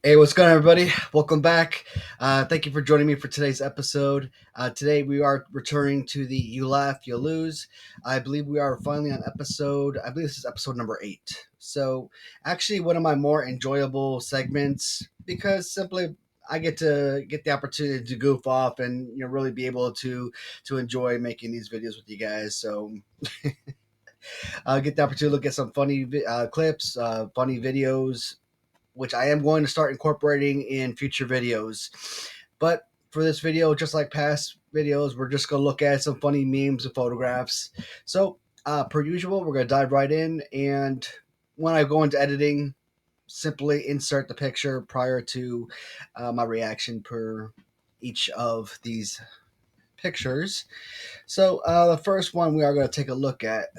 Hey, what's going on, everybody? Welcome back. Thank you for joining me for today's episode. Today, we are returning to the You Laugh, You Lose. I believe we are finally on I believe this is episode number 8. So, actually, one of my more enjoyable segments because simply I get the opportunity to goof off and really be able to enjoy making these videos with you guys. So, get the opportunity to look at some funny clips, funny videos, which I am going to start incorporating in future videos. But for this video, just like past videos, we're just going to look at some funny memes and photographs. So, per usual, we're going to dive right in. And when I go into editing, simply insert the picture prior to my reaction per each of these pictures. So, the first one we are going to take a look at.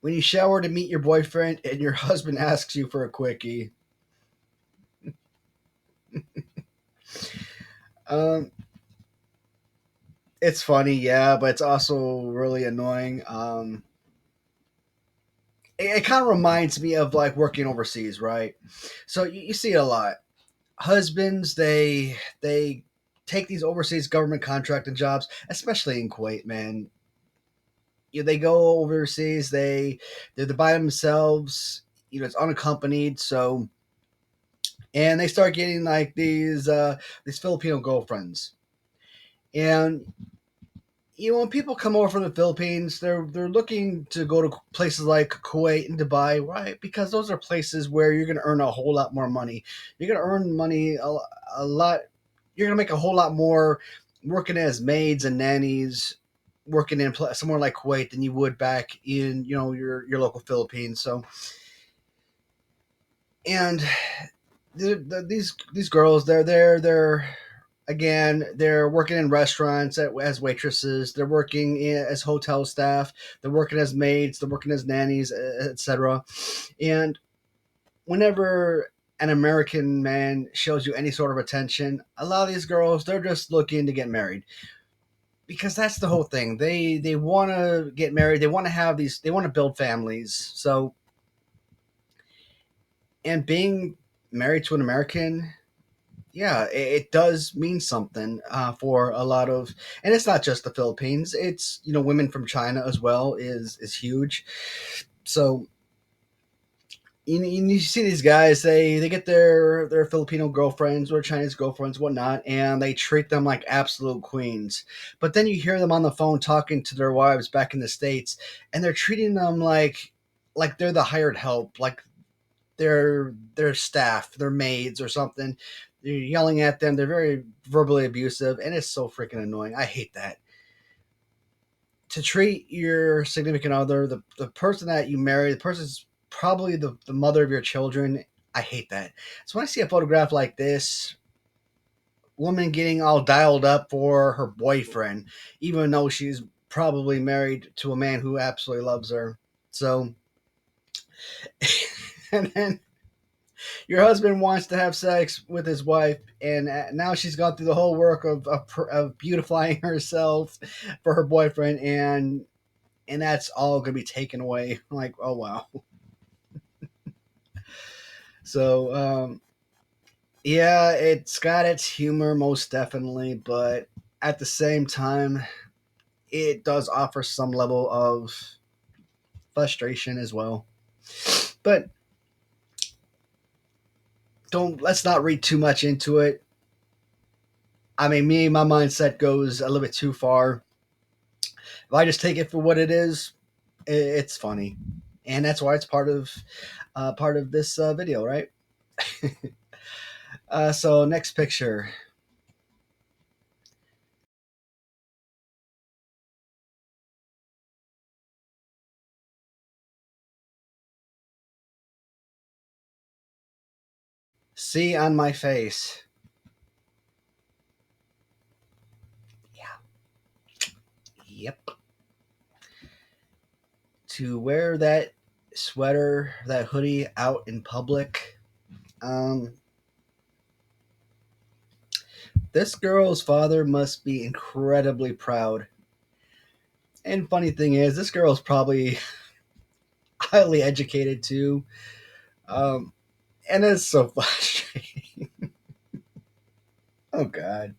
When you shower to meet your boyfriend and your husband asks you for a quickie. Um, it's funny, yeah, but it's also really annoying. It kind of reminds me of like working overseas, right? So you see it a lot. Husbands, they take these overseas government contracting jobs, especially in Kuwait, man. They go overseas, they're by themselves. It's unaccompanied, so and they start getting like these Filipino girlfriends, and when people come over from the Philippines, they're looking to go to places like Kuwait and Dubai, right? Because those are places where you're going to earn a whole lot more money. You're going to earn money a lot. You're going to make a whole lot more working as maids and nannies, working in somewhere like Kuwait than you would back in your local Philippines. So, and these girls, they're again, they're working in restaurants as waitresses. They're working as hotel staff. They're working as maids. They're working as nannies, etc. And whenever an American man shows you any sort of attention, a lot of these girls, they're just looking to get married because that's the whole thing. They want to get married. They want to have these. They want to build families. So, and being married to an American, yeah, it does mean something for a lot of, and it's not just the Philippines. It's women from China as well is huge. So you see these guys, they get their Filipino girlfriends or Chinese girlfriends, whatnot, and they treat them like absolute queens. But then you hear them on the phone talking to their wives back in the States, and they're treating them like they're the hired help, like their staff, their maids or something. They're yelling at them. They're very verbally abusive, and it's so freaking annoying. I hate that. To treat your significant other, the person that you marry, the person's probably the mother of your children. I hate that. So when I see a photograph like this, woman getting all dialed up for her boyfriend, even though she's probably married to a man who absolutely loves her. So, and then your husband wants to have sex with his wife, and now she's gone through the whole work of beautifying herself for her boyfriend, and that's all going to be taken away. Like, oh wow. So yeah, it's got its humor most definitely, but at the same time, it does offer some level of frustration as well. But don't let's not read too much into it. I mean, my mindset goes a little bit too far. If I just take it for what it is, it's funny, and that's why it's part of this video, right? So next picture. See on my face. Yeah. Yep. To wear that sweater, that hoodie out in public. Um, This girl's father must be incredibly proud. And funny thing is, this girl is probably highly educated too. Um, and it's so frustrating. Oh God,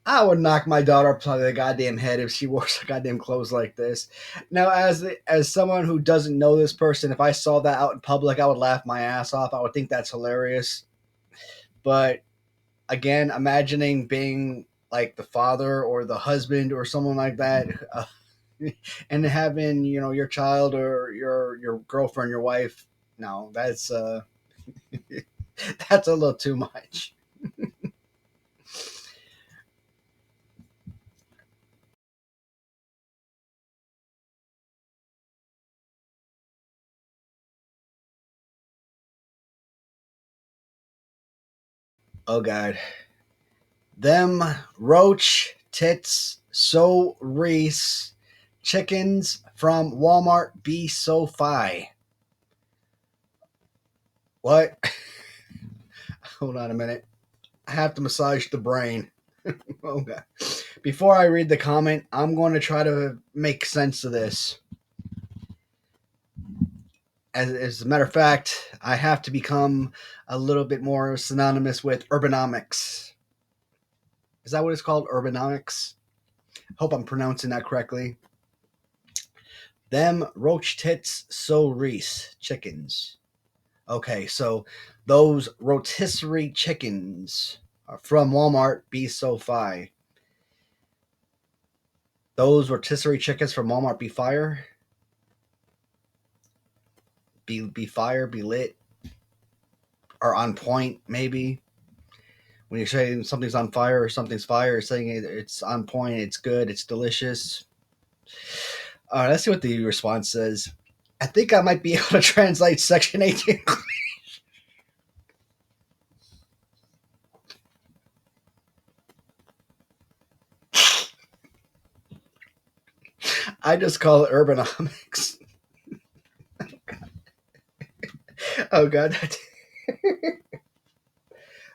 I would knock my daughter upside the goddamn head if she wore some goddamn clothes like this. Now, as someone who doesn't know this person, if I saw that out in public, I would laugh my ass off. I would think that's hilarious. But again, imagining being like the father or the husband or someone like that, and having your child or your girlfriend, your wife, no, that's a little too much. Oh God, them roach tits so Reese chickens from Walmart be so fi. What? Hold on a minute. I have to massage the brain. Okay. Before I read the comment, I'm going to try to make sense of this. As a matter of fact, I have to become a little bit more synonymous with Urbanomics. Is that what it's called? Urbanomics? Hope I'm pronouncing that correctly. Them roach tits so Reese chickens. Okay, so those rotisserie chickens from Walmart be so fi. Those rotisserie chickens from Walmart be fire. Be fire, be lit, or on point maybe. When you're saying something's on fire or something's fire, you're saying it's on point, it's good, it's delicious. All right, let's see what the response says. I think I might be able to translate Section 18. I just call it Urbanomics. Oh God,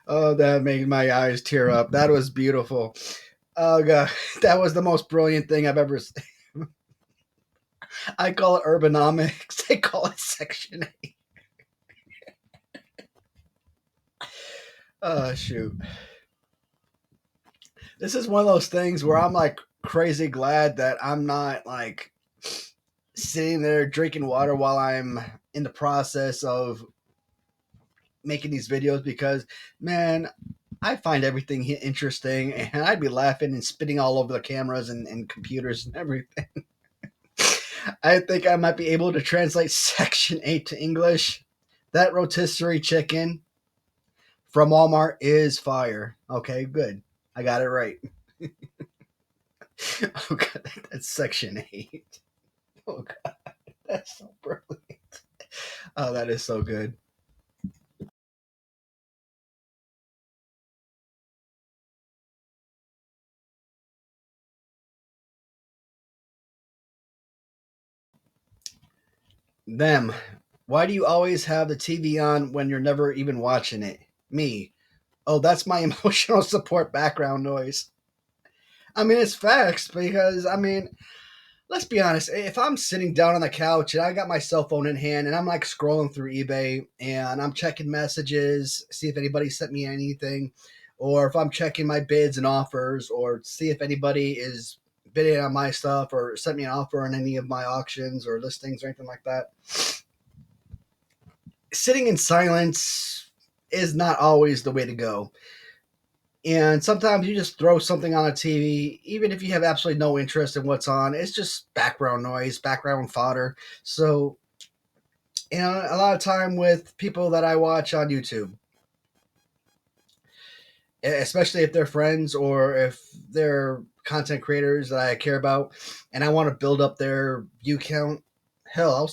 oh, that made my eyes tear up. That was beautiful. Oh God, that was the most brilliant thing I've ever seen. I call it Urbanomics. They call it Section 8. Oh shoot. This is one of those things where I'm like crazy glad that I'm not like sitting there drinking water while I'm in the process of making these videos because, man, I find everything interesting and I'd be laughing and spitting all over the cameras and computers and everything. I think I might be able to translate Section 8 to English. That rotisserie chicken from Walmart is fire. Okay, good. I got it right. Oh, God, that's Section 8. Oh, God, that's so brilliant. Oh, that is so good. Them. Why do you always have the TV on when you're never even watching it? Me. Oh, that's my emotional support background noise. I mean, it's facts because, I mean, let's be honest. If I'm sitting down on the couch and I got my cell phone in hand and I'm like scrolling through eBay and I'm checking messages, see if anybody sent me anything, or if I'm checking my bids and offers, or see if anybody is bidding on my stuff or sent me an offer on any of my auctions or listings or anything like that, sitting in silence is not always the way to go. And sometimes you just throw something on a TV, even if you have absolutely no interest in what's on. It's just background noise, background fodder. So, a lot of time with people that I watch on YouTube, especially if they're friends or if they're content creators that I care about, and I want to build up their view count. Hell,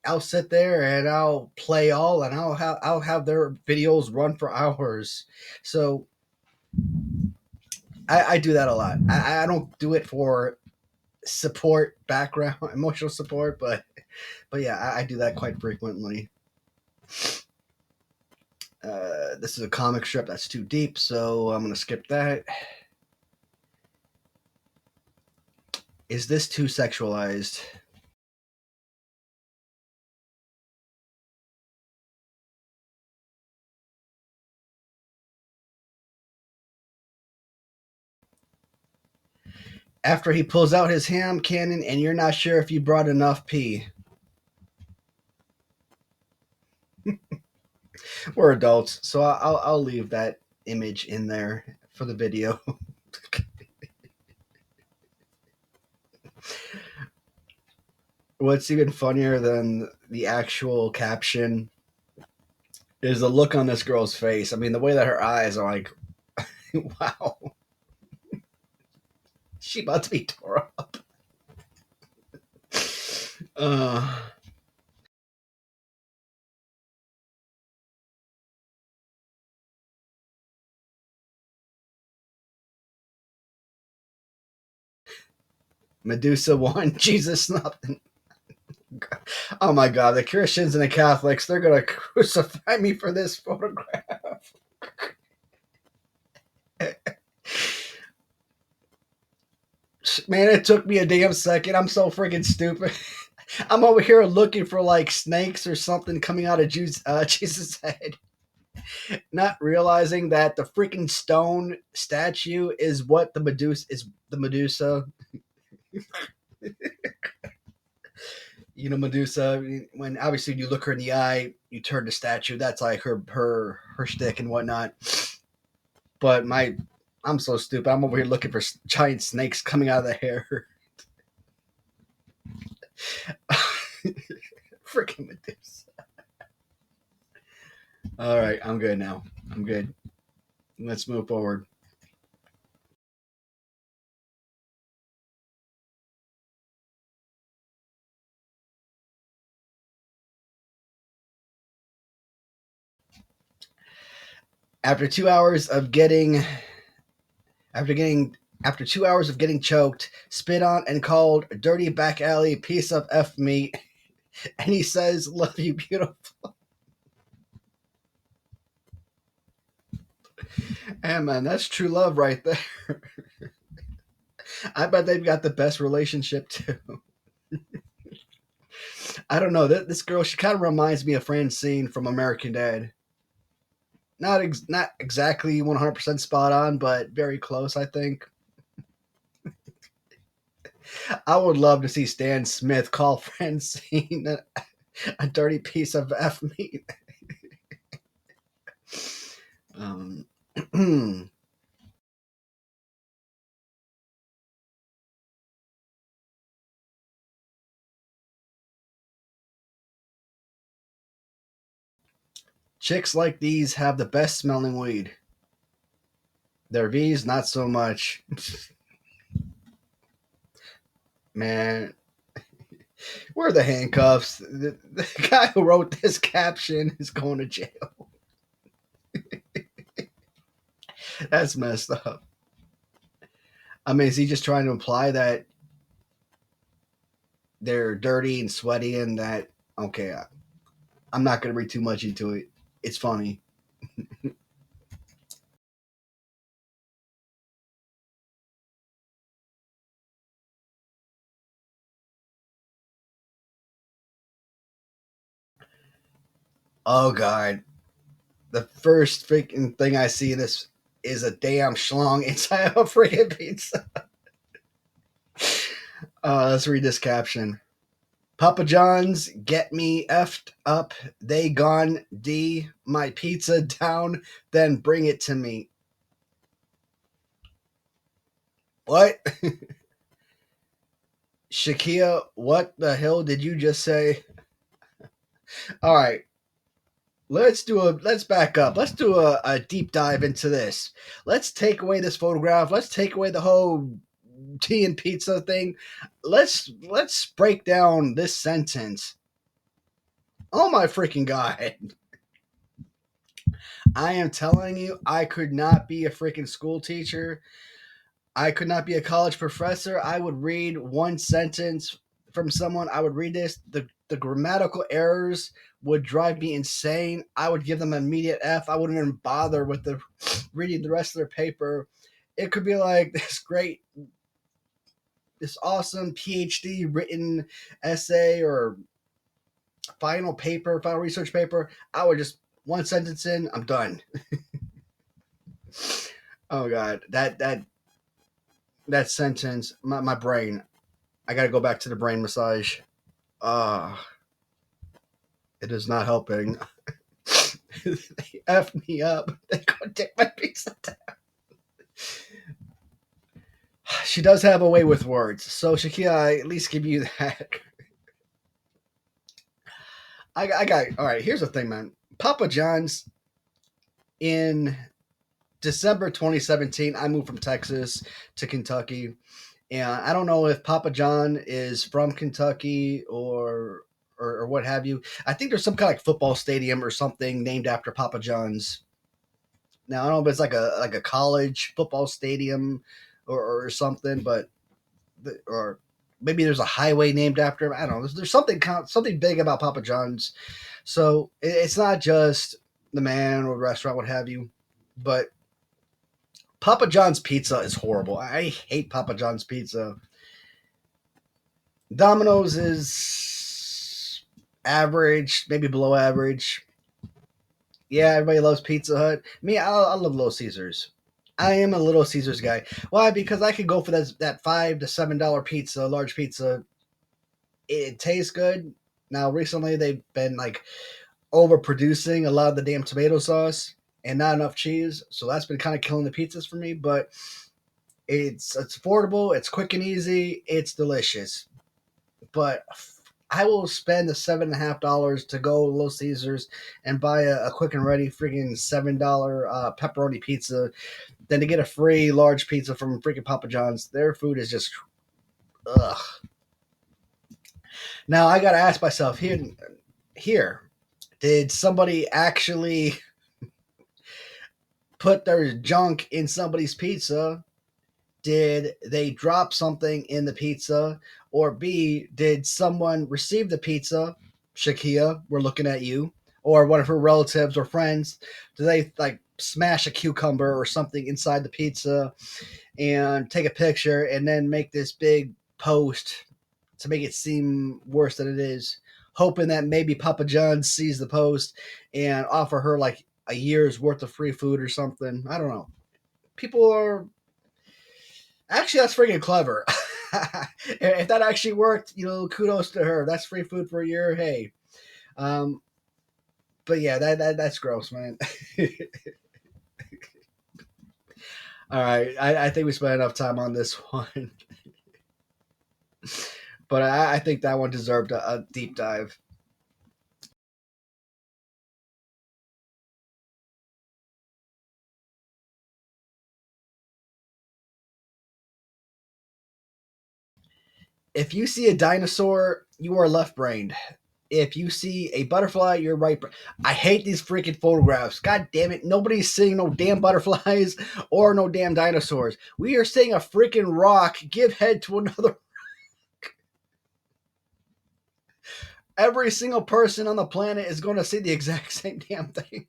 I'll sit there and I'll play all, and I'll have their videos run for hours. So I do that a lot. I don't do it for support background emotional support, but yeah, I do that quite frequently. This is a comic strip that's too deep, so I'm going to skip that. Is this too sexualized? After he pulls out his ham cannon and you're not sure if you brought enough pee. We're adults, so I'll leave that image in there for the video. What's even funnier than the actual caption is the look on this girl's face. I mean, the way that her eyes are like, wow, she about to be tore up. Uh, Medusa won. Jesus, nothing. Oh my God, the Christians and the Catholics, they're going to crucify me for this photograph. Man, it took me a damn second. I'm so freaking stupid. I'm over here looking for like snakes or something coming out of Jesus' head, not realizing that the freaking stone statue is what the Medusa is. The Medusa, you know, Medusa. When obviously you look her in the eye, you turn the statue. That's like her stick and whatnot. But I'm so stupid. I'm over here looking for giant snakes coming out of the hair. Freaking Medusa. All right, I'm good now. I'm good. Let's move forward. After 2 hours of getting after getting after 2 hours of getting choked, spit on, and called a dirty back alley piece of F meat, and he says, "Love you, beautiful." Hey man, that's true love right there. I bet they've got the best relationship too. I don't know. This girl, she kind of reminds me of Francine from American Dad. Not exactly 100% spot on, but very close, I think. I would love to see Stan Smith call Francine a dirty piece of F meat. Um, chicks like these have the best smelling weed. Their V's, not so much. Man, where are the handcuffs? The guy who wrote this caption is going to jail. That's messed up. I mean, is he just trying to imply that they're dirty and sweaty and that, okay, I'm not going to read too much into it. It's funny. Oh, God. The first freaking thing I see in this is a damn schlong inside of a freaking pizza. Let's read this caption. Papa John's, get me effed up. They gone D. My pizza down, then bring it to me. What? Shakia, what the hell did you just say? All right. Let's back up. Let's do a deep dive into this. Let's take away this photograph. Let's take away the whole tea and pizza thing. Let's break down this sentence. Oh my freaking god. I am telling you, I could not be a freaking school teacher. I could not be a college professor. I would read one sentence from someone. I would read this. The the grammatical errors would drive me insane, I would give them an immediate F. I wouldn't even bother with the reading the rest of their paper. It could be like this awesome PhD written essay or final research paper. I would just one sentence in, I'm done. Oh god, that sentence, my brain. I gotta go back to the brain massage. Ah, it is not helping. They F me up. They go take my pizza down. She does have a way with words. So, Shakia, I at least give you that. I got, all right, here's the thing, man. Papa John's in December 2017, I moved from Texas to Kentucky. And I don't know if Papa John is from Kentucky or what have you. I think there's some kind of like football stadium or something named after Papa John's. Now I don't know if it's like a college football stadium or something, but or maybe there's a highway named after him. I don't know. There's something big about Papa John's. So it's not just the man or the restaurant, what have you, but Papa John's pizza is horrible. I hate Papa John's pizza. Domino's is average, maybe below average. Yeah, everybody loves Pizza Hut. Me, I love Little Caesars. I am a Little Caesars guy. Why? Because I could go for that $5 to $7 pizza, large pizza. It tastes good. Now, recently they've been like overproducing a lot of the damn tomato sauce and not enough cheese, so that's been kind of killing the pizzas for me. But it's affordable, it's quick and easy, it's delicious. But I will spend the $7.50 to go to Little Caesars and buy a quick and ready freaking $7 pepperoni pizza than to get a free large pizza from freaking Papa John's. Their food is just ugh. Now I gotta ask myself here, did somebody actually put their junk in somebody's pizza? Did they drop something in the pizza? Or B, did someone receive the pizza? Shakia, we're looking at you. Or one of her relatives or friends. Do they like smash a cucumber or something inside the pizza and take a picture and then make this big post to make it seem worse than it is, hoping that maybe Papa John sees the post and offer her like a year's worth of free food or something? I don't know. People are actually, that's freaking clever. If that actually worked, kudos to her. That's free food for a year. Hey, um, but yeah, that's gross, man. All right, I think we spent enough time on this one, but I think that one deserved a deep dive. If you see a dinosaur, you are left brained. If you see a butterfly, you're right. I hate these freaking photographs. God damn it. Nobody's seeing no damn butterflies or no damn dinosaurs. We are seeing a freaking rock give head to another. Every single person on the planet is going to see the exact same damn thing.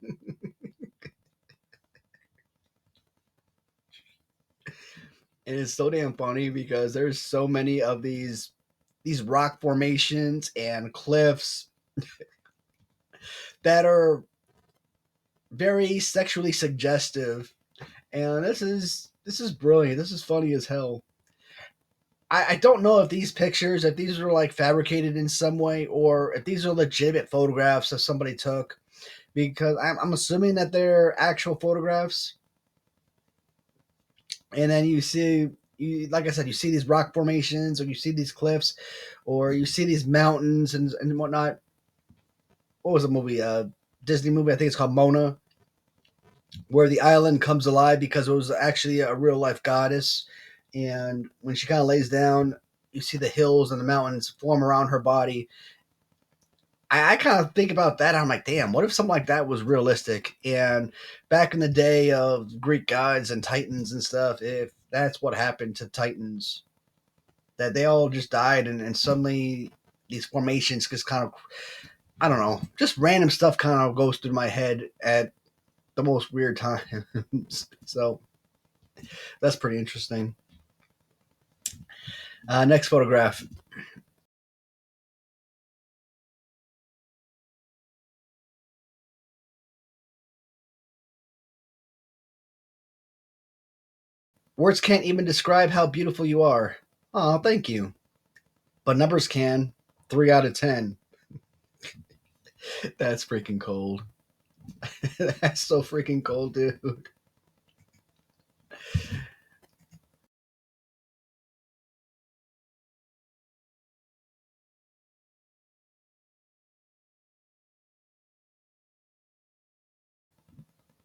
And it's so damn funny because there's so many of these rock formations and cliffs that are very sexually suggestive. And this is brilliant. This is funny as hell. I don't know if these pictures, if these are like fabricated in some way, or if these are legitimate photographs that somebody took, because I'm assuming that they're actual photographs. And then like I said, you see these rock formations, or you see these cliffs, or you see these mountains and whatnot. What was the movie? Disney movie, I think it's called Mona, where the island comes alive because it was actually a real life goddess. And when she kind of lays down, you see the hills and the mountains form around her body. I kind of think about that. I'm like, damn, what if something like that was realistic? And back in the day of Greek gods and Titans and stuff, if that's what happened to Titans, that they all just died and suddenly these formations just kind of, I don't know, just random stuff kind of goes through my head at the most weird times. So that's pretty interesting. Next photograph. Words can't even describe how beautiful you are. Oh, thank you. But numbers can. 3 out of 10. That's freaking cold. That's so freaking cold, dude.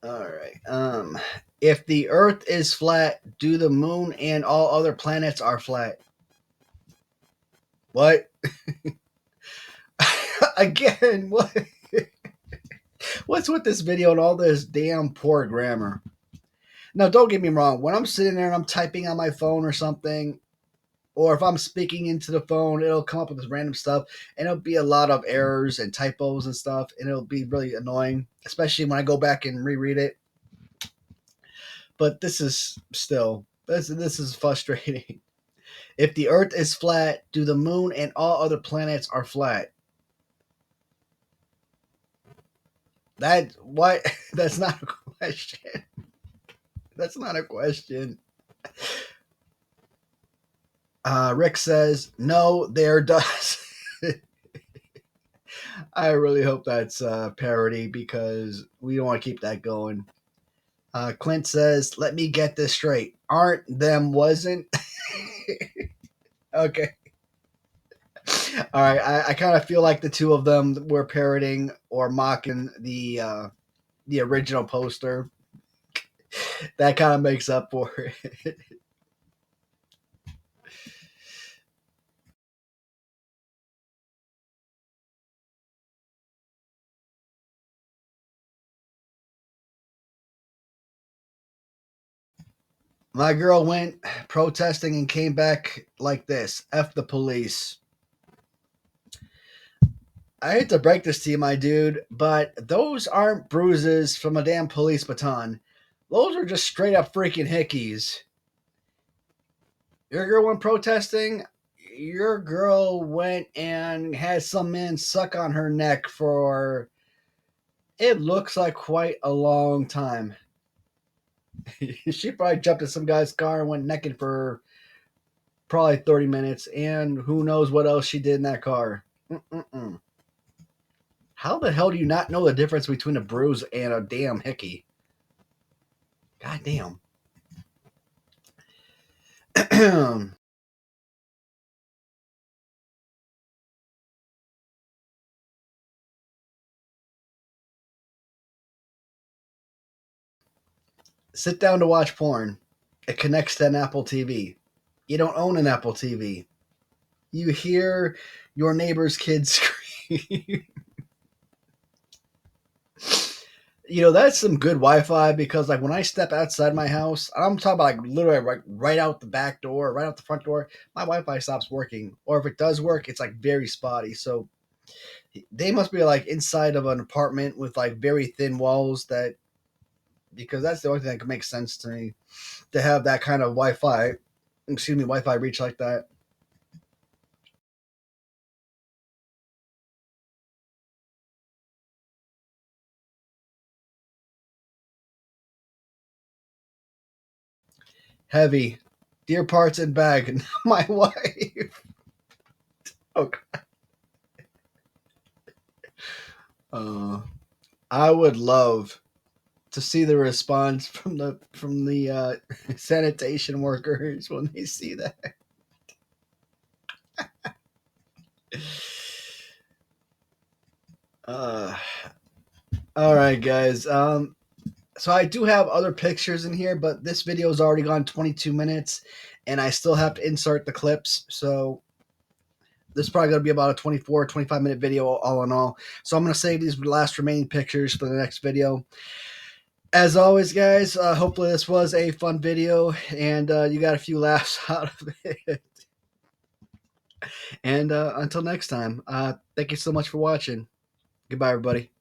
All right. If the Earth is flat, do the moon and all other planets are flat? What? Again, what? What's with this video and all this damn poor grammar? Now, don't get me wrong. When I'm sitting there and I'm typing on my phone or something, or if I'm speaking into the phone, it'll come up with this random stuff, and it'll be a lot of errors and typos and stuff, and it'll be really annoying, especially when I go back and reread it. But this is still this is frustrating. If the Earth is flat, do the moon and all other planets are flat? That what? That's not a question. That's not a question. Rick says no. There does. I really hope that's parody because we don't want to keep that going. Clint says, "Let me get this straight. Aren't them wasn't?" Okay. All right. I kind of feel like the two of them were parroting or mocking the original poster. That kind of makes up for it. My girl went protesting and came back like this. F the police. I hate to break this to you, my dude, but those aren't bruises from a damn police baton. Those are just straight up freaking hickeys. Your girl went protesting. Your girl went and had some man suck on her neck for it looks like quite a long time. She probably jumped in some guy's car and went naked for probably 30 minutes, and who knows what else she did in that car. Mm-mm-mm. How the hell do you not know the difference between a bruise and a damn hickey? God damn. Sit down to watch porn. It connects to an Apple TV. You don't own an Apple TV. You hear your neighbor's kids scream. You know, that's some good Wi-Fi because like when I step outside my house, I'm talking about like literally right out the back door, right out the front door, my Wi-Fi stops working. Or if it does work, it's like very spotty. So they must be like inside of an apartment with like very thin walls that because that's the only thing that could make sense to me to have that kind of Wi-Fi reach like that. Heavy. Dear parts and bag. My wife. Okay. Uh, I would love to see the response from the sanitation workers when they see that. Uh, all right, guys. So I do have other pictures in here, but this video has already gone 22 minutes, and I still have to insert the clips. So this is probably going to be about a 24, 25-minute video all in all. So I'm going to save these last remaining pictures for the next video. As always, guys, hopefully this was a fun video, and you got a few laughs out of it. And until next time, thank you so much for watching. Goodbye, everybody.